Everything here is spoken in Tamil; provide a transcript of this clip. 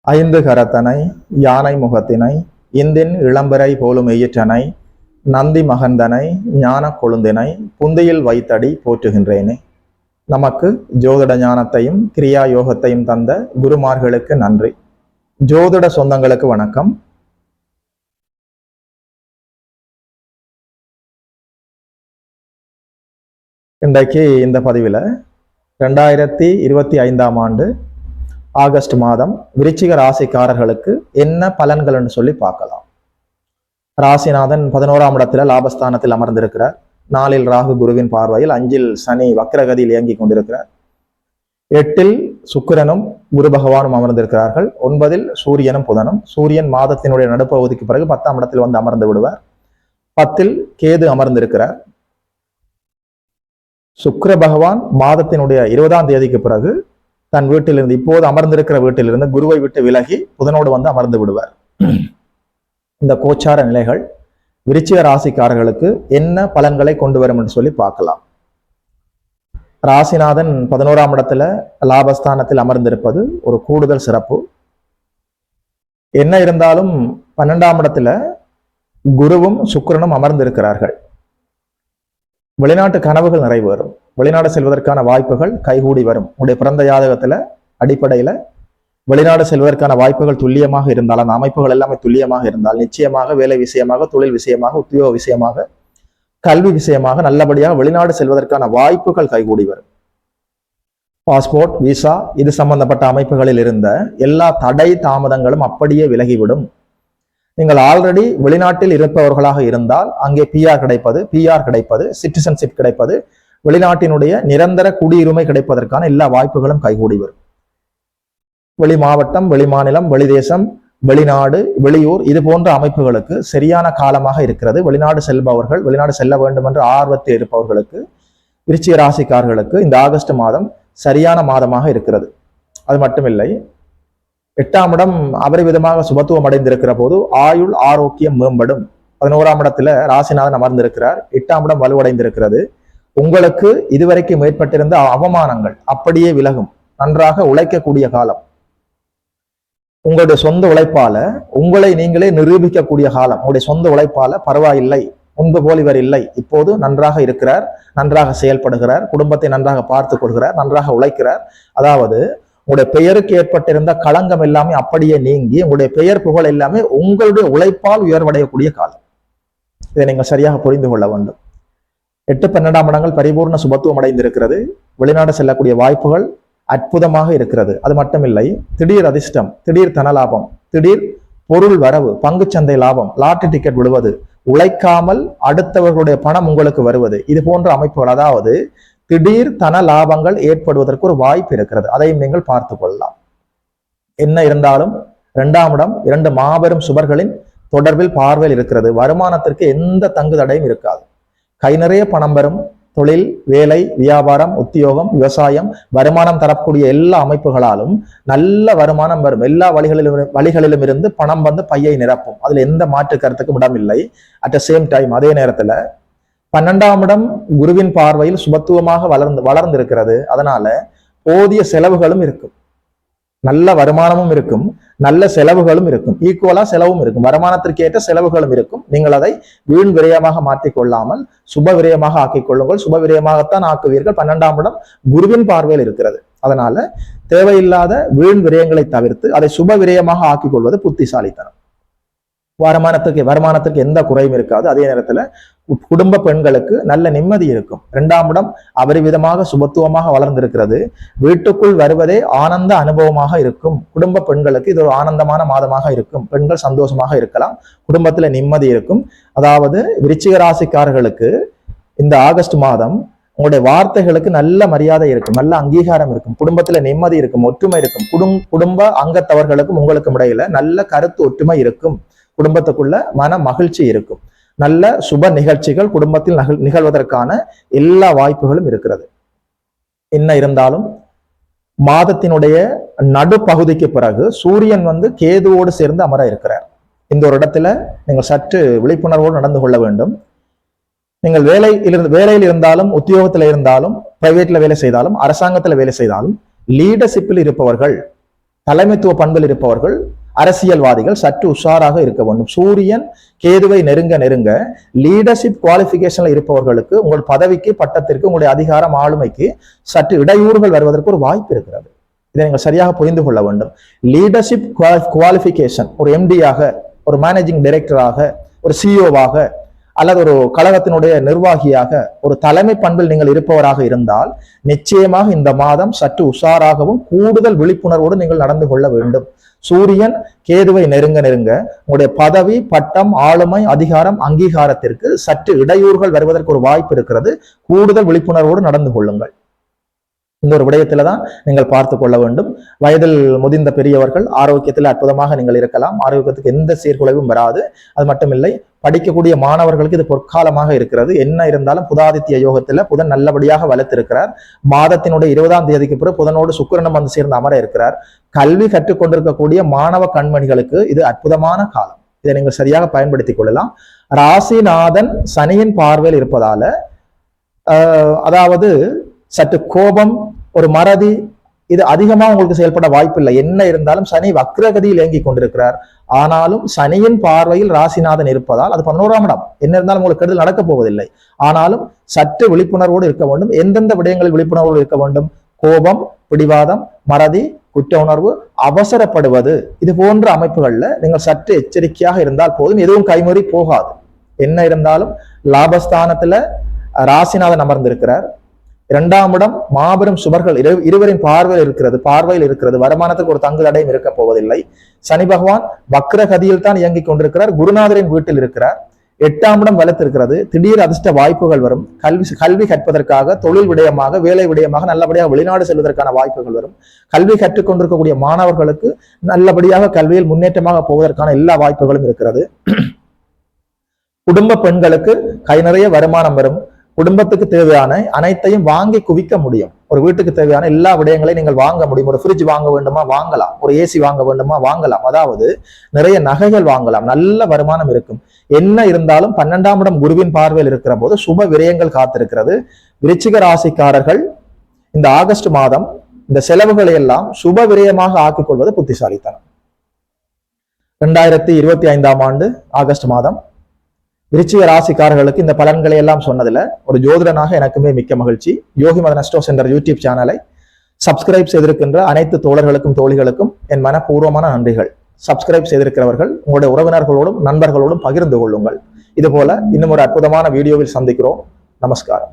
ஐந்து கரத்தனை யானை முகத்தினை இந்தின் இளம்பரை போலும் எயிற்றனை நந்தி மகந்தனை ஞான கொழுந்தினை புந்தியில் வைத்தடி போற்றுகின்றேனே. நமக்கு ஜோதிட ஞானத்தையும் கிரியா யோகத்தையும் தந்த குருமார்களுக்கு நன்றி. ஜோதிட சொந்தங்களுக்கு வணக்கம். இன்றைக்கு இந்த பதிவில் 2025ஆம் ஆண்டு ஆகஸ்ட் மாதம் விருச்சிக ராசிக்காரர்களுக்கு என்ன பலன்கள்னு சொல்லி பார்க்கலாம். ராசிநாதன் 11ஆம் இடத்துல லாபஸ்தானத்தில் அமர்ந்திருக்கிறார். 4இல் ராகு குருவின் பார்வையில், 5இல் சனி வக்ரகதியில் இயங்கி கொண்டிருக்கிறார். 8இல் சுக்கிரனும் குரு பகவானும் அமர்ந்திருக்கிறார்கள். 9இல் சூரியனும் புதனும். சூரியன் மாதத்தினுடைய நடுப்பகுதிக்கு பிறகு 10ஆம் இடத்தில் வந்து அமர்ந்து விடுவார். 10இல் கேது அமர்ந்திருக்கிறார். சுக்கிர பகவான் மாதத்தினுடைய 20ஆம் தேதிக்கு பிறகு தன் வீட்டிலிருந்து, இப்போது அமர்ந்திருக்கிற வீட்டிலிருந்து குருவை விட்டு விலகி புதனோடு வந்து அமர்ந்து விடுவார். இந்த கோச்சார நிலைகள் விருச்சிக ராசிக்காரர்களுக்கு என்ன பலன்களை கொண்டு வரும் என்று சொல்லி பார்க்கலாம். ராசிநாதன் 11ஆம் இடத்துல லாபஸ்தானத்தில் அமர்ந்திருப்பது ஒரு கூடுதல் சிறப்பு. என்ன இருந்தாலும் 12ஆம் இடத்துல குருவும் சுக்கிரனும் அமர்ந்திருக்கிறார்கள். வெளிநாட்டு கனவுகள் நிறைவேறும். வெளிநாடு செல்வதற்கான வாய்ப்புகள் கைகூடி வரும். உங்களுடைய பிறந்த ஜாதகத்துல அடிப்படையில வெளிநாடு செல்வதற்கான வாய்ப்புகள் துல்லியமாக இருந்தால், அந்த அமைப்புகள் எல்லாமே துல்லியமாக இருந்தால், நிச்சயமாக வேலை விஷயமாக, தொழில் விஷயமாக, உத்தியோக விஷயமாக, கல்வி விஷயமாக நல்லபடியாக வெளிநாடு செல்வதற்கான வாய்ப்புகள் கைகூடி வரும். பாஸ்போர்ட், விசா இது சம்பந்தப்பட்ட அமைப்புகளில் இருந்த எல்லா தடை தாமதங்களும் அப்படியே விலகிவிடும். நீங்கள் ஆல்ரெடி வெளிநாட்டில் இருப்பவர்களாக இருந்தால் அங்கே பிஆர் கிடைப்பது, சிட்டிசன்ஷிப் கிடைப்பது, வெளிநாட்டினுடைய நிரந்தர குடியுரிமை கிடைப்பதற்கான எல்லா வாய்ப்புகளும் கைகூடி வரும். வெளி மாவட்டம், வெளி மாநிலம், வெளிதேசம், வெளிநாடு, வெளியூர் இது போன்ற அமைப்புகளுக்கு சரியான காலமாக இருக்கிறது. வெளிநாடு செல்பவர்கள், வெளிநாடு செல்ல வேண்டும் என்று ஆர்வத்தில் இருப்பவர்களுக்கு, விருச்சிக ராசிக்காரர்களுக்கு இந்த ஆகஸ்ட் மாதம் சரியான மாதமாக இருக்கிறது. அது மட்டுமில்லை, 8ஆம் இடம் அபரிவிதமாக சுபத்துவம் அடைந்திருக்கிற போது ஆயுள் ஆரோக்கியம் மேம்படும். 11ஆம் இடத்துல ராசிநாதன் அமர்ந்திருக்கிறார். 8ஆம் இடம் வலுவடைந்திருக்கிறது. உங்களுக்கு இதுவரைக்கும் ஏற்பட்டிருந்த அவமானங்கள் அப்படியே விலகும். நன்றாக உழைக்கக்கூடிய காலம். உங்களுடைய சொந்த உழைப்பால உங்களை நீங்களே நிரூபிக்கக்கூடிய காலம். உங்களுடைய சொந்த உழைப்பால பரவாயில்லை, முன்பு போல் இவர் இல்லை, இப்போது நன்றாக இருக்கிறார், நன்றாக செயல்படுகிறார், குடும்பத்தை நன்றாக பார்த்து கொள்கிறார், நன்றாக உழைக்கிறார். அதாவது உங்களுடைய பெயருக்கு ஏற்பட்டிருந்த களங்கம் எல்லாமே அப்படியே நீங்கி உங்களுடைய பெயர் புகழ் எல்லாமே உங்களுடைய உழைப்பால் உயர்வடையக்கூடிய காலம். இதை நீங்கள் சரியாக புரிந்து கொள்ள வேண்டும். 8, 12ஆம் இடங்கள் பரிபூர்ண சுபத்துவம் அடைந்திருக்கிறது. வெளிநாடு செல்லக்கூடிய வாய்ப்புகள் அற்புதமாக இருக்கிறது. அது மட்டுமில்லை, திடீர் அதிர்ஷ்டம், திடீர் தனலாபம், திடீர் பொருள் வரவு, பங்குச்சந்தை லாபம், லாட்டரி டிக்கெட் விடுவது, உழைக்காமல் அடுத்தவர்களுடைய பணம் உங்களுக்கு வருவது, இது போன்ற அமைப்புகள், அதாவது திடீர் தன லாபங்கள் ஏற்படுவதற்கு ஒரு வாய்ப்பு இருக்கிறது. அதையும் நீங்கள் பார்த்து கொள்ளலாம். என்ன இருந்தாலும் 2ஆம் இடம் 2 மாபெரும் சுபர்களின் தொடர்பில் பார்வையில் இருக்கிறது. வருமானத்திற்கு எந்த தங்கு தடையும் இருக்காது. கை நிறைய பணம் வரும். தொழில், வேலை, வியாபாரம், உத்தியோகம், விவசாயம், வருமானம் தரக்கூடிய எல்லா அமைப்புகளாலும் நல்ல வருமானம் வரும். எல்லா வழிகளிலும் இருந்து பணம் வந்து பையை நிரப்பும். அதுல எந்த மாற்று கருத்துக்கும் இடமில்லை. அட் த சேம் டைம் அதே நேரத்துல 12ஆம் இடம் குருவின் பார்வையில் சுபத்துவமாக வளர்ந்திருக்கிறது. அதனால போதிய செலவுகளும் இருக்கும். நல்ல வருமானமும் இருக்கும், நல்ல செலவுகளும் இருக்கும். ஈக்குவலா செலவும் இருக்கும். வருமானத்திற்கு ஏற்ற செலவுகளும் இருக்கும். நீங்கள் அதை வீண் விரயமாக மாற்றிக்கொள்ளாமல் சுப விரயமாக ஆக்கிக் கொள்ளுங்கள். சுப விரயமாகத்தான் ஆக்குவீர்கள். 12ஆம் இடம் குருவின் பார்வையில் இருக்கிறது. அதனால தேவையில்லாத வீண் விரயங்களை தவிர்த்து அதை சுப விரயமாக ஆக்கிக் கொள்வது புத்திசாலித்தனம். வருமானத்துக்கு எந்த குறையும் இருக்காது. அதே நேரத்துல குடும்ப பெண்களுக்கு நல்ல நிம்மதி இருக்கும். 2ஆம் இடம் அபரிவிதமாக சுபத்துவமாக வளர்ந்திருக்கிறது. வீட்டுக்குள் வருவதே ஆனந்த அனுபவமாக இருக்கும். குடும்ப பெண்களுக்கு இது ஒரு ஆனந்தமான மாதமாக இருக்கும். பெண்கள் சந்தோஷமாக இருக்கலாம். குடும்பத்துல நிம்மதி இருக்கும். அதாவது விருச்சிக ராசிக்காரர்களுக்கு இந்த ஆகஸ்ட் மாதம் உங்களுடைய வார்த்தைகளுக்கு நல்ல மரியாதை இருக்கும், நல்ல அங்கீகாரம் இருக்கும், குடும்பத்துல நிம்மதி இருக்கும், ஒற்றுமை இருக்கும். குடும்ப அங்கத்தவர்களுக்கும் உங்களுக்கும் இடையில நல்ல கருத்து ஒற்றுமை இருக்கும். குடும்பத்துக்குள்ள மன மகிழ்ச்சி இருக்கும். நல்ல சுப நிகழ்ச்சிகள் குடும்பத்தில் நிகழ்வதற்கான எல்லா வாய்ப்புகளும் இருக்கிறது. என்ன இருந்தாலும் மாதத்தினுடைய நடுப்பகுதிக்கு பிறகு சூரியன் வந்து கேதுவோடு சேர்ந்து அமர இருக்கிறார். இந்த ஒரு இடத்துல நீங்கள் சற்று விழிப்புணர்வோடு நடந்து கொள்ள வேண்டும். நீங்கள் வேலையில் இருந்தாலும், உத்தியோகத்தில் இருந்தாலும், பிரைவேட்ல வேலை செய்தாலும், அரசாங்கத்துல வேலை செய்தாலும், லீடர்ஷிப்பில் இருப்பவர்கள் தலைமைத்துவ பண்பில் இருப்பவர்கள், அரசியல்வாதிகள் சற்று உஷாராக இருக்க வேண்டும். சூரியன் கேதுவை நெருங்க நெருங்க லீடர்ஷிப் குவாலிபிகேஷன்ல இருப்பவர்களுக்கு உங்கள் பதவிக்கு, பட்டத்திற்கு, உங்களுடைய அதிகாரம், ஆளுமைக்கு சற்று இடையூறுகள் வருவதற்கு ஒரு வாய்ப்பு இருக்கிறது. இதை நீங்கள் சரியாக புரிந்து கொள்ள வேண்டும். லீடர்ஷிப் குவாலிபிகேஷன், ஒரு எம்டியாக, ஒரு மேனேஜிங் டைரக்டராக, ஒரு சிஇஓவாக, அல்லது ஒரு கழகத்தினுடைய நிர்வாகியாக, ஒரு தலைமை பண்பில் நீங்கள் இருப்பவராக இருந்தால் நிச்சயமாக இந்த மாதம் சற்று உஷாராகவும் கூடுதல் விழிப்புணர்வோடு நீங்கள் நடந்து கொள்ள வேண்டும். சூரியன் கேதுவை நெருங்க நெருங்க உங்களுடைய பதவி, பட்டம், ஆளுமை, அதிகாரம், அங்கீகாரத்திற்கு சற்று இடையூறுகள் வருவதற்கு ஒரு வாய்ப்பு இருக்கிறது. கூடுதல் விழிப்புணர்வோடு நடந்து கொள்ளுங்கள். இந்த ஒரு விடயத்துல தான் நீங்கள் பார்த்து கொள்ள வேண்டும். வயதில் முதிர்ந்த பெரியவர்கள் ஆரோக்கியத்தில் அற்புதமாக நீங்கள் இருக்கலாம். ஆரோக்கியத்துக்கு எந்த சீர்குலைவும் வராது. அது மட்டுமில்லை, படிக்கக்கூடிய மாணவர்களுக்கு இது பொற்காலமாக இருக்கிறது. என்ன இருந்தாலும் புதாதித்ய யோகத்துல புதன் நல்லபடியாக வளர்த்திருக்கிறார். மாதத்தினுடைய 20ஆம் தேதிக்கு பிறகு புதனோடு சுக்கிரனும் வந்து சேர்ந்து அமர இருக்கிறார். கல்வி கற்றுக்கொண்டிருக்கக்கூடிய மாணவ கண்மணிகளுக்கு இது அற்புதமான காலம். இதை நீங்கள் சரியாக பயன்படுத்திக் கொள்ளலாம். ராசிநாதன் சனியின் பார்வையில் இருப்பதால அதாவது சற்று கோபம், ஒரு மறதி, இது அதிகமா உங்களுக்கு செயல்பட வாய்ப்பில்லை. என்ன இருந்தாலும் சனி வக்ரகதியில் இயங்கி கொண்டிருக்கிறார். ஆனாலும் சனியின் பார்வையில் ராசிநாதன் இருப்பதால் அது 11ஆம் இடம். என்ன இருந்தாலும் உங்களுக்கு கெடுதல் நடக்கப் போவதில்லை. ஆனாலும் சற்று விழிப்புணர்வோடு இருக்க வேண்டும். எந்தெந்த விடயங்களில் விழிப்புணர்வோடு இருக்க வேண்டும்? கோபம், பிடிவாதம், மறதி, குற்ற உணர்வு, அவசரப்படுவது, இது போன்ற அமைப்புகள்ல நீங்கள் சற்று எச்சரிக்கையாக இருந்தால் போதும். எதுவும் கைமறி போகாது. என்ன இருந்தாலும் லாபஸ்தானத்துல ராசிநாதன் அமர்ந்திருக்கிறார். 2ஆம் இடம் மாபெரும் சுபர்கள் இருவரின் பார்வையில் இருக்கிறது. வருமானத்துக்கு ஒரு தங்கு தடையும் இருக்க போவதில்லை. சனி பகவான் வக்ரகதியில் தான் இயங்கிக் கொண்டிருக்கிறார். குருநாதரின் வீட்டில் இருக்கிறார். 8ஆம் இடம் வளர்த்திருக்கிறது. திடீர் அதிர்ஷ்ட வாய்ப்புகள் வரும். கல்வி கற்பதற்காக, தொழில் விடயமாக, வேலை விடயமாக நல்லபடியாக வெளிநாடு செல்வதற்கான வாய்ப்புகள் வரும். கல்வி கற்றுக்கொண்டிருக்கக்கூடிய மாணவர்களுக்கு நல்லபடியாக கல்வியில் முன்னேற்றமாக போவதற்கான எல்லா வாய்ப்புகளும் இருக்கிறது. குடும்ப பெண்களுக்கு கை நிறைய வருமானம் வரும். குடும்பத்துக்கு தேவையான அனைத்தையும் வாங்கி குவிக்க முடியும். ஒரு வீட்டுக்கு தேவையான எல்லா விடயங்களையும் நீங்கள் வாங்க முடியும். ஒரு ஃப்ரிட்ஜ் வாங்க வேண்டுமா வாங்கலாம். ஒரு ஏசி வாங்க வேண்டுமா வாங்கலாம். அதாவது நிறைய நகைகள் வாங்கலாம். நல்ல வருமானம் இருக்கும். என்ன இருந்தாலும் 12ஆம் இடம் குருவின் பார்வையில் இருக்கிற போது சுப விரயங்கள் காத்திருக்கிறது. விருச்சிக ராசிக்காரர்கள் இந்த ஆகஸ்ட் மாதம் இந்த செலவுகளை எல்லாம் சுப விரயமாக ஆக்கிக் கொள்வது புத்திசாலித்தனம். 2025ஆம் ஆண்டு ஆகஸ்ட் மாதம் விருச்சிக ராசிக்காரர்களுக்கு இந்த பலன்களை எல்லாம் சொன்னதுல ஒரு ஜோதிடனாக எனக்குமே மிக்க மகிழ்ச்சி. யோகி மதன் அஸ்ட்ரோ சென்டர் யூடியூப் சேனலை சப்ஸ்கிரைப் செய்திருக்கின்ற அனைத்து தோழர்களுக்கும் தோழிகளுக்கும் என் மனப்பூர்வமான நன்றிகள். சப்ஸ்கிரைப் செய்திருக்கிறவர்கள் உங்களுடைய உறவினர்களோடும் நண்பர்களோடும் பகிர்ந்து கொள்ளுங்கள். இது போல இன்னும் ஒரு அற்புதமான வீடியோவில் சந்திக்கிறோம். நமஸ்காரம்.